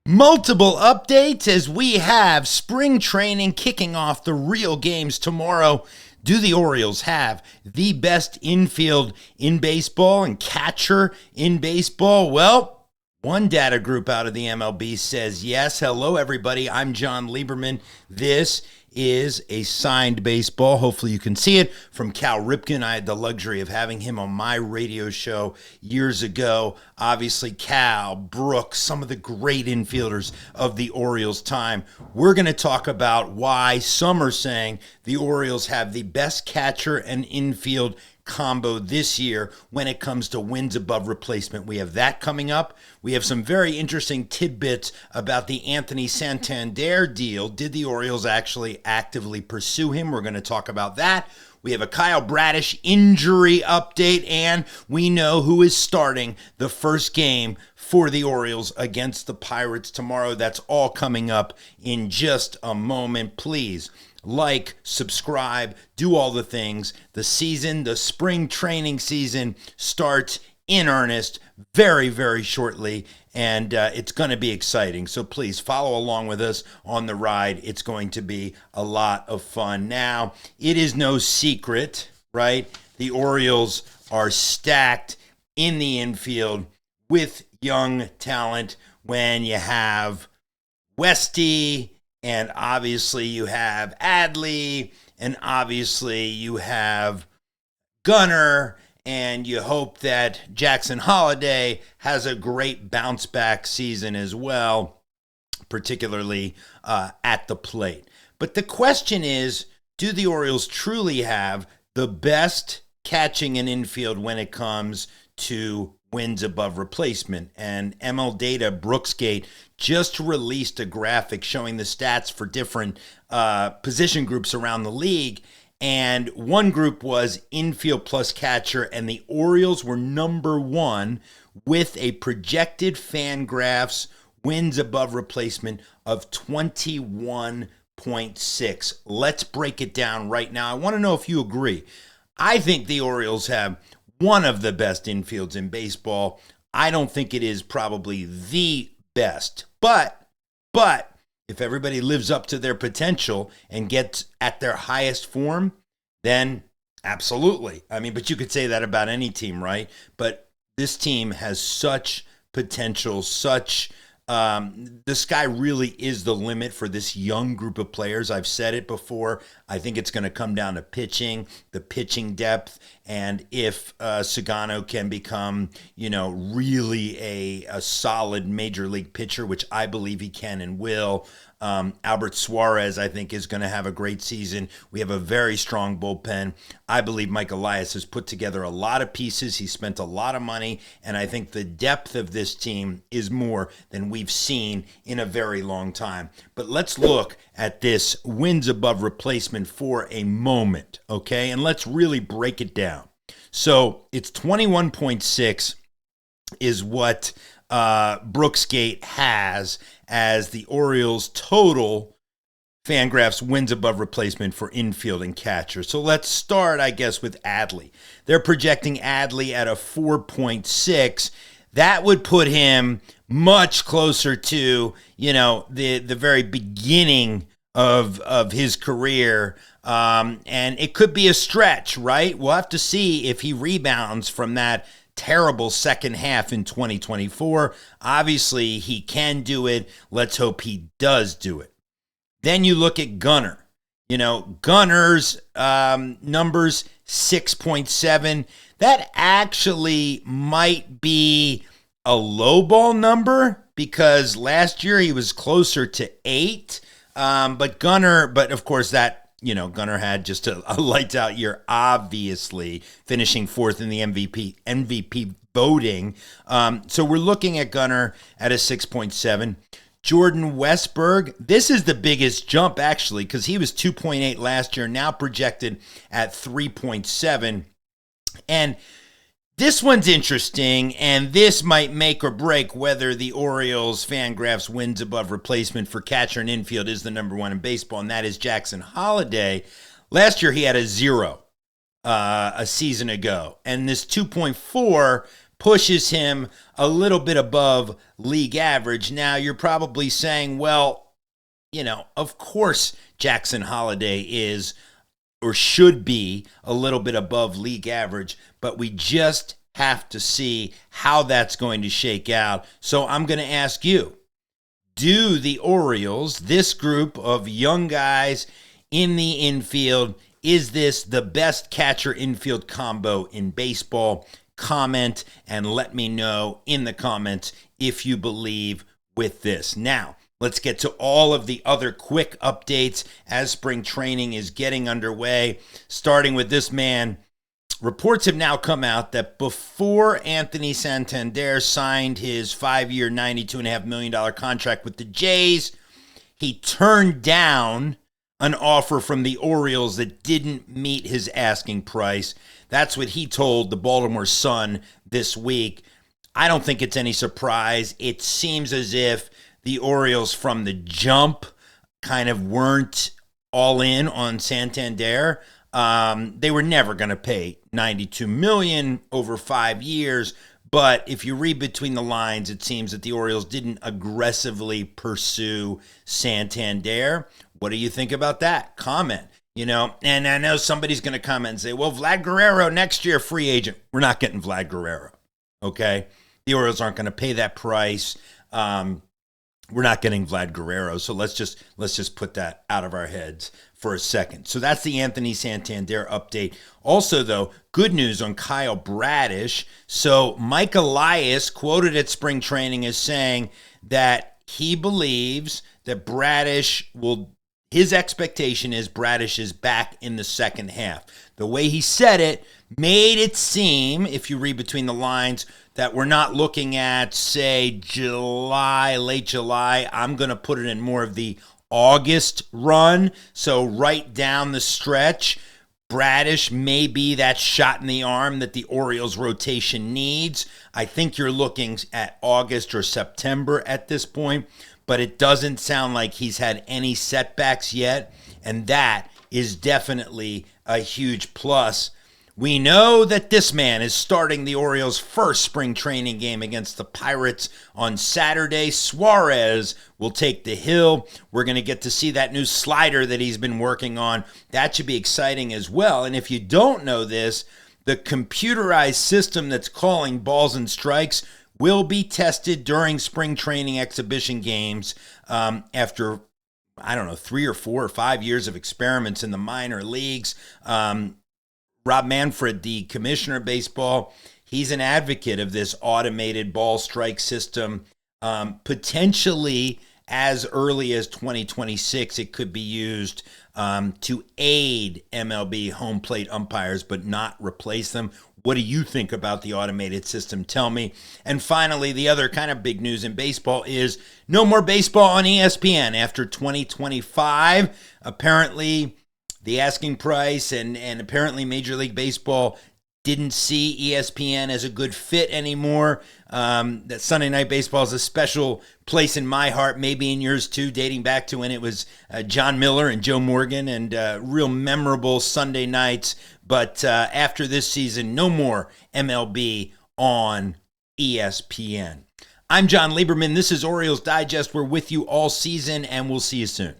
Multiple updates as we have spring training kicking off the real games tomorrow. Do the Orioles have the best infield in baseball and catcher in baseball? Well, one data group out of the MLB says yes. Hello, everybody. I'm Jon Leiberman. This is a signed baseball. Hopefully you can see it from Cal Ripken. I had the luxury of having him on my radio show years ago. Obviously, Cal, Brooks, some of the great infielders of the Orioles time. We're going to talk about why some are saying the Orioles have the best catcher and infield combo this year when it comes to wins above replacement. We have that coming up. We have some very interesting tidbits about the Anthony Santander deal. Did the Orioles actually actively pursue him? We're going to talk about that. We have a Kyle Bradish injury update, and we know who is starting the first game for the Orioles against the Pirates tomorrow. That's all coming up in just a moment. Please like, subscribe, do all the things. The spring training season starts in earnest very, very shortly, and it's going to be exciting. So please follow along with us on the ride. It's going to be a lot of fun. Now, it is no secret, right? The Orioles are stacked in the infield with young talent when you have Westy, and obviously you have Adley, and obviously you have Gunnar, and you hope that Jackson Holliday has a great bounce back season as well, particularly at the plate. But the question is, do the Orioles truly have the best catching and infield when it comes to wins above replacement? And ML Data Brooksgate just released a graphic showing the stats for different position groups around the league. And one group was infield plus catcher, and the Orioles were number one with a projected Fangraphs wins above replacement of 21.6. Let's break it down right now. I want to know if you agree. I think the Orioles have one of the best infields in baseball. I don't think it is probably the best, but if everybody lives up to their potential and gets at their highest form, then absolutely. I mean, but you could say that about any team, right? But this team has such potential, the sky really is the limit for this young group of players. I've said it before. I think it's going to come down to pitching, the pitching depth, and if Sagano can become, really a solid major league pitcher, which I believe he can and will. Albert Suarez, I think, is going to have a great season. We have a very strong bullpen. I believe Mike Elias has put together a lot of pieces. He spent a lot of money, and I think the depth of this team is more than we've seen in a very long time. But let's look at this wins above replacement for a moment, okay? And let's really break it down. So it's 21.6 is what Brooksgate has as the Orioles' total Fangraphs wins above replacement for infield and catcher. So let's start, I guess, with Adley. They're projecting Adley at a 4.6. That would put him much closer to, the very beginning of his career. And it could be a stretch, right? We'll have to see if he rebounds from that terrible second half in 2024. Obviously, he can do it. Let's hope he does do it. Then you look at Gunnar. Gunnar's numbers 6.7. That actually might be a low ball number because last year he was closer to 8. But of course that, Gunnar had just a lights out year, obviously finishing fourth in the MVP voting. So we're looking at Gunnar at a 6.7. Jordan Westburg, this is the biggest jump actually because he was 2.8 last year, now projected at 3.7. And this one's interesting, and this might make or break whether the Orioles Fangraphs wins above replacement for catcher and infield is the number one in baseball, and that is Jackson Holliday. Last year he had a 0 a season ago, and this 2.4 pushes him a little bit above league average. Now, you're probably saying, well, of course Jackson Holliday is or should be a little bit above league average, but we just have to see how that's going to shake out. So I'm going to ask you, do the Orioles, this group of young guys in the infield, is this the best catcher infield combo in baseball? Comment and let me know in the comments if you believe with this. Now, let's get to all of the other quick updates as spring training is getting underway, starting with this man. Reports have now come out that before Anthony Santander signed his 5-year, $92.5 million contract with the Jays, he turned down an offer from the Orioles that didn't meet his asking price. That's what he told the Baltimore Sun this week. I don't think it's any surprise. It seems as if the Orioles from the jump kind of weren't all in on Santander. They were never going to pay $92 million over 5 years. But if you read between the lines, it seems that the Orioles didn't aggressively pursue Santander. What do you think about that? Comment. And I know somebody's going to comment and say, well, Vlad Guerrero next year, free agent. We're not getting Vlad Guerrero, okay? The Orioles aren't going to pay that price. We're not getting Vlad Guerrero, so let's just put that out of our heads for a second. So that's the Anthony Santander update. Also, though, good news on Kyle Bradish. So Mike Elias, quoted at spring training, as saying that he believes that his expectation is Bradish is back in the second half. The way he said it made it seem, if you read between the lines, that we're not looking at, say, July, late July. I'm going to put it in more of the August run. So right down the stretch, Bradish may be that shot in the arm that the Orioles rotation needs. I think you're looking at August or September at this point, but it doesn't sound like he's had any setbacks yet, and that is definitely a huge plus. We know that this man is starting the Orioles' first spring training game against the Pirates on Saturday. Suarez will take the hill. We're going to get to see that new slider that he's been working on. That should be exciting as well. And if you don't know this, the computerized system that's calling balls and strikes will be tested during spring training exhibition games after, 3 or 4 or 5 years of experiments in the minor leagues. Rob Manfred, the commissioner of baseball, he's an advocate of this automated ball strike system. Potentially as early as 2026, it could be used to aid MLB home plate umpires, but not replace them. What do you think about the automated system? Tell me. And finally, the other kind of big news in baseball is no more baseball on ESPN after 2025. Apparently, the asking price and apparently Major League Baseball didn't see ESPN as a good fit anymore. That Sunday Night Baseball is a special place in my heart, maybe in yours too, dating back to when it was John Miller and Joe Morgan and real memorable Sunday nights. But after this season, no more MLB on ESPN. I'm Jon Leiberman. This is Orioles Digest. We're with you all season, and we'll see you soon.